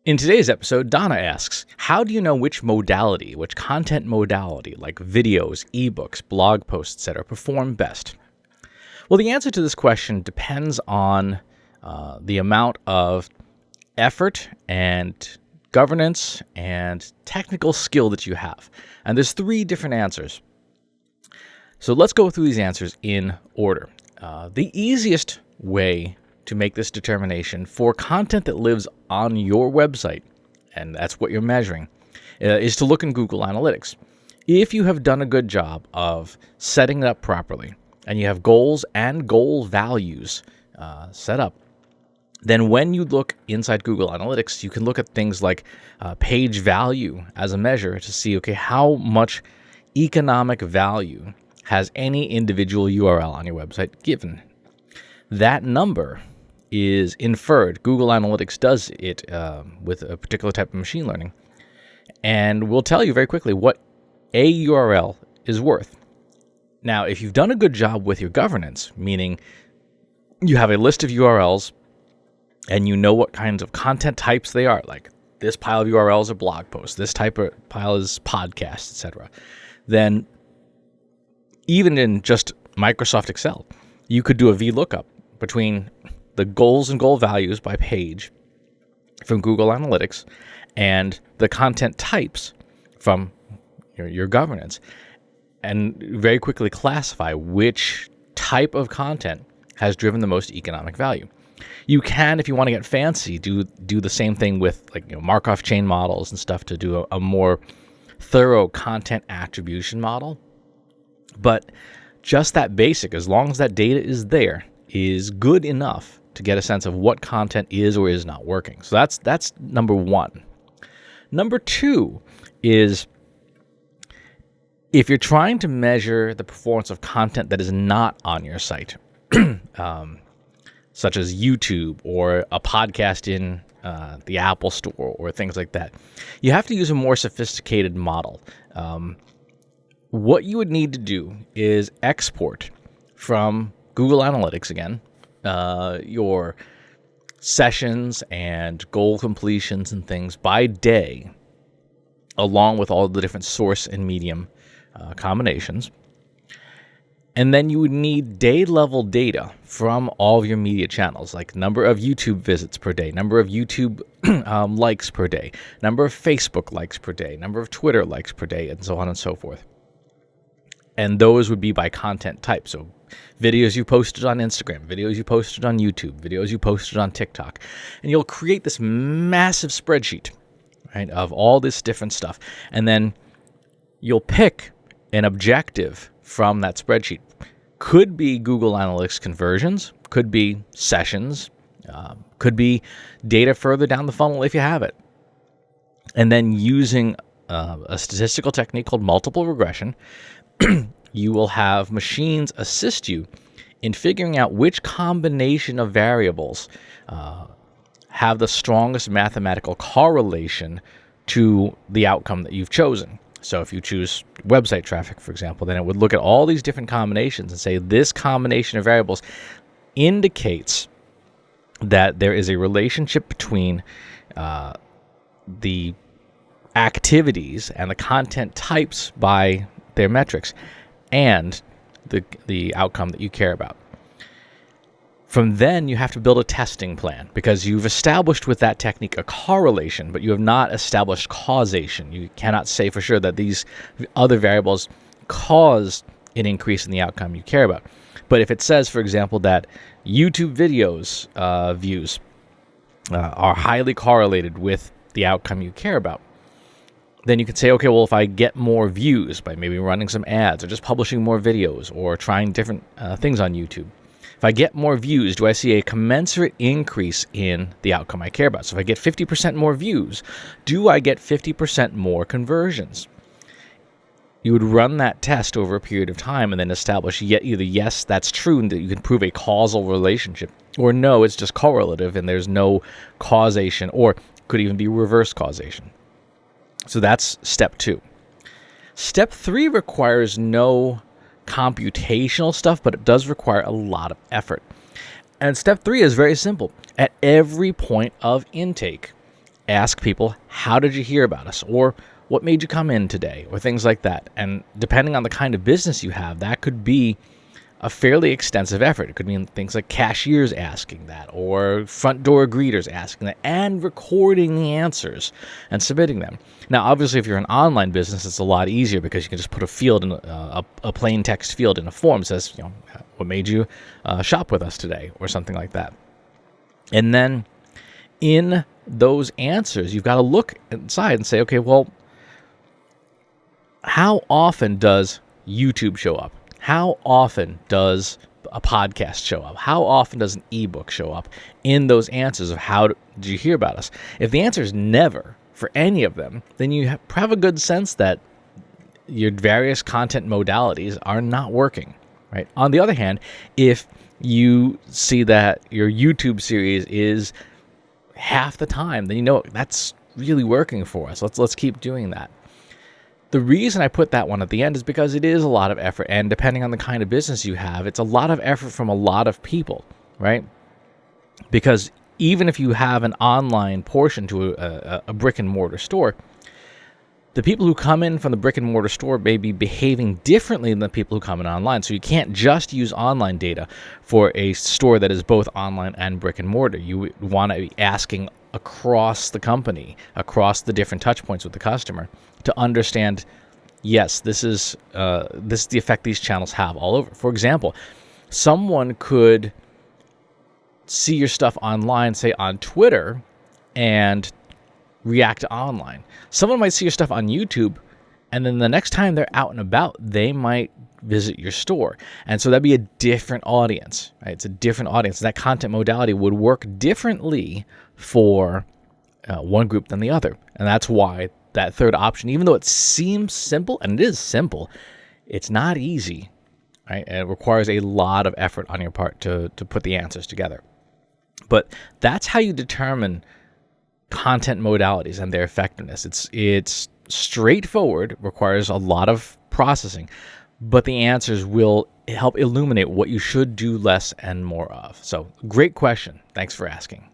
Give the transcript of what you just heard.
In today's episode, Donna asks, how do you know which content modality, like videos, ebooks, blog posts, etc., perform best? Well, the answer to this question depends on the amount of effort and governance and technical skill that you have. And there's 3 different answers. So let's go through these answers in order. The easiest way to make this determination for content that lives on your website, and that's what you're measuring, is to look in Google Analytics. If you have done a good job of setting it up properly, and you have goals and goal values set up, then when you look inside Google Analytics, you can look at things like page value as a measure to see, okay, how much economic value has any individual URL on your website given. That number is inferred. Google Analytics does it with a particular type of machine learning, and will tell you very quickly what a URL is worth. Now, if you've done a good job with your governance, meaning you have a list of URLs and you know what kinds of content types they are, like this pile of URLs are blog posts, this type of pile is podcasts, etc., then even in just Microsoft Excel, you could do a VLOOKUP between the goals and goal values by page from Google Analytics and the content types from your governance, and very quickly classify which type of content has driven the most economic value. You can, if you want to get fancy, do the same thing with Markov chain models and stuff to do a more thorough content attribution model. But just that basic, as long as that data is there, is good enough to get a sense of what content is or is not working. So that's number 1. Number 2 is, if you're trying to measure the performance of content that is not on your site, such as YouTube or a podcast in the Apple Store or things like that, you have to use a more sophisticated model. What you would need to do is export from Google Analytics again, your sessions and goal completions and things by day, along with all the different source and medium combinations. And then you would need day-level data from all of your media channels, like number of YouTube visits per day, number of YouTube likes per day, number of Facebook likes per day, number of Twitter likes per day, and so on and so forth. And those would be by content type. So videos you posted on Instagram, videos you posted on YouTube, videos you posted on TikTok. And you'll create this massive spreadsheet, right, of all this different stuff. And then you'll pick an objective from that spreadsheet. Could be Google Analytics conversions, could be sessions, could be data further down the funnel if you have it. And then using a statistical technique called multiple regression, you will have machines assist you in figuring out which combination of variables have the strongest mathematical correlation to the outcome that you've chosen. So if you choose website traffic, for example, then it would look at all these different combinations and say this combination of variables indicates that there is a relationship between the activities and the content types by their metrics and the outcome that you care about. From then, you have to build a testing plan, because you've established with that technique a correlation, but you have not established causation. You cannot say for sure that these other variables cause an increase in the outcome you care about. But if it says, for example, that YouTube videos views are highly correlated with the outcome you care about, then you could say, okay, well, if I get more views by maybe running some ads or just publishing more videos or trying different things on YouTube, if I get more views, do I see a commensurate increase in the outcome I care about? So if I get 50% more views, do I get 50% more conversions? You would run that test over a period of time and then establish either yes, that's true and that you can prove a causal relationship, or no, it's just correlative and there's no causation, or could even be reverse causation. So that's step 2. Step 3 requires no computational stuff, but it does require a lot of effort. And step 3 is very simple. At every point of intake, ask people, how did you hear about us? Or what made you come in today? Or things like that. And depending on the kind of business you have, that could be a fairly extensive effort. It could mean things like cashiers asking that, or front door greeters asking that, and recording the answers and submitting them. Now, obviously, if you're an online business, it's a lot easier because you can just put a field in a plain text field in a form that says, what made you shop with us today, or something like that. And then in those answers, you've got to look inside and say, okay, well, how often does YouTube show up? How often does a podcast show up? How often does an ebook show up in those answers of how did you hear about us? If the answer is never for any of them, then you have a good sense that your various content modalities are not working, right? On the other hand, if you see that your YouTube series is half the time, then that's really working for us. Let's keep doing that. The reason I put that one at the end is because it is a lot of effort, and depending on the kind of business you have, it's a lot of effort from a lot of people, right? Because even if you have an online portion to a brick and mortar store, the people who come in from the brick and mortar store may be behaving differently than the people who come in online. So you can't just use online data for a store that is both online and brick and mortar. You want to be asking across the company, across the different touch points with the customer, to understand, yes, this is the effect these channels have all over. For example, someone could see your stuff online, say on Twitter, and react online. Someone might see your stuff on YouTube, and then the next time they're out and about, they might visit your store. And so that'd be a different audience, right? It's a different audience. That content modality would work differently for one group than the other. And that's why that third option, even though it seems simple, and it is simple, it's not easy, right? And it requires a lot of effort on your part to put the answers together. But that's how you determine content modalities and their effectiveness. It's straightforward, requires a lot of processing, but the answers will help illuminate what you should do less and more of. So, great question. Thanks for asking.